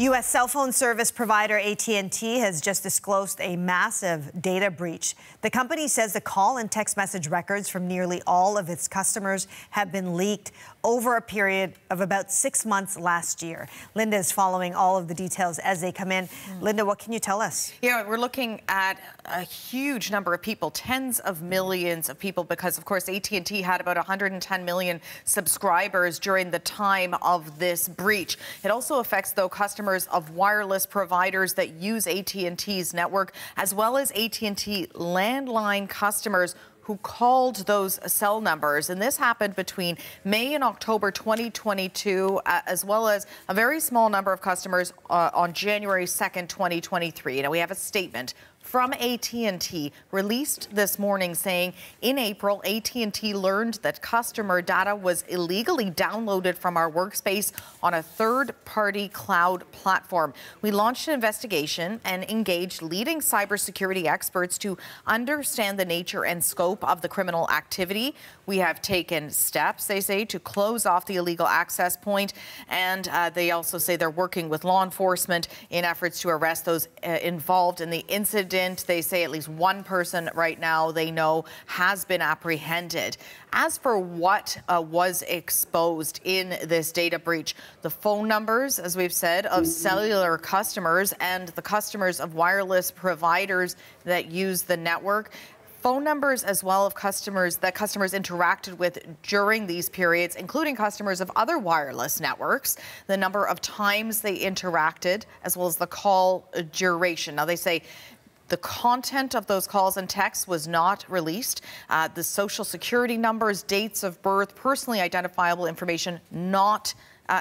U.S. cell phone service provider AT&T has just disclosed a massive data breach. The company says the call and text message records from nearly all of its customers have been leaked over a period of about 6 months last year. Linda is following all of the details as they come in. Linda, what can you tell us? Yeah, we're looking at a huge number of people, tens of millions of people, because, of course, AT&T had about 110 million subscribers during the time of this breach. It also affects, though, customers of wireless providers that use AT&T's network, as well as AT&T landline customers who called those cell numbers. And this happened between May and October 2022, as well as a very small number of customers on January 2nd, 2023. Now, we have a statement from AT&T released this morning saying in April, AT&T learned that customer data was illegally downloaded from our workspace on a third-party cloud platform. We launched an investigation and engaged leading cybersecurity experts to understand the nature and scope of the criminal activity. We have taken steps, they say, to close off the illegal access point, and they also say they're working with law enforcement in efforts to arrest those involved in the incident. They say at least one person right now they know has been apprehended. As for what was exposed in this data breach, the phone numbers, as we've said, of cellular customers and the customers of wireless providers that use the network, phone numbers as well of customers that customers interacted with during these periods, including customers of other wireless networks, the number of times they interacted, as well as the call duration. Now, they say the content of those calls and texts was not released. The social security numbers, dates of birth, personally identifiable information not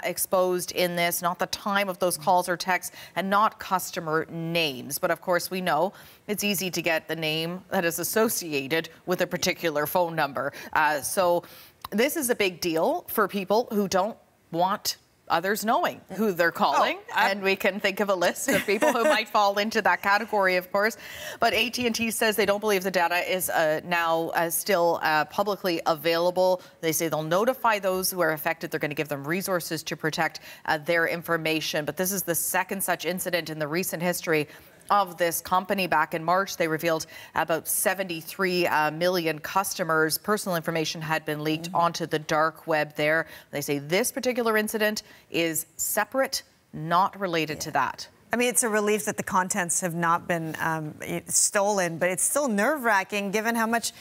exposed in this, not the time of those calls or texts, and not customer names. But of course, we know it's easy to get the name that is associated with a particular phone number. So this is a big deal for people who don't want others knowing who they're calling, and we can think of a list of people who might fall into that category, of course. But AT&T says they don't believe the data is now still publicly available. They say they'll notify those who are affected. They're going to give them resources to protect their information. But this is the second such incident in the recent history of this company. Back in March, they revealed about 73 million customers' personal information had been leaked onto the dark web there. They say this particular incident is separate, not related to that. I mean, it's a relief that the contents have not been stolen, but it's still nerve-wracking given how much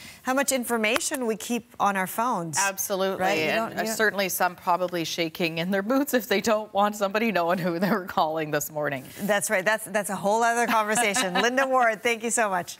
information we keep on our phones. Absolutely, right? And certainly some probably shaking in their boots if they don't want somebody knowing who they were calling this morning. That's right. That's a whole other conversation. Linda Ward, thank you so much.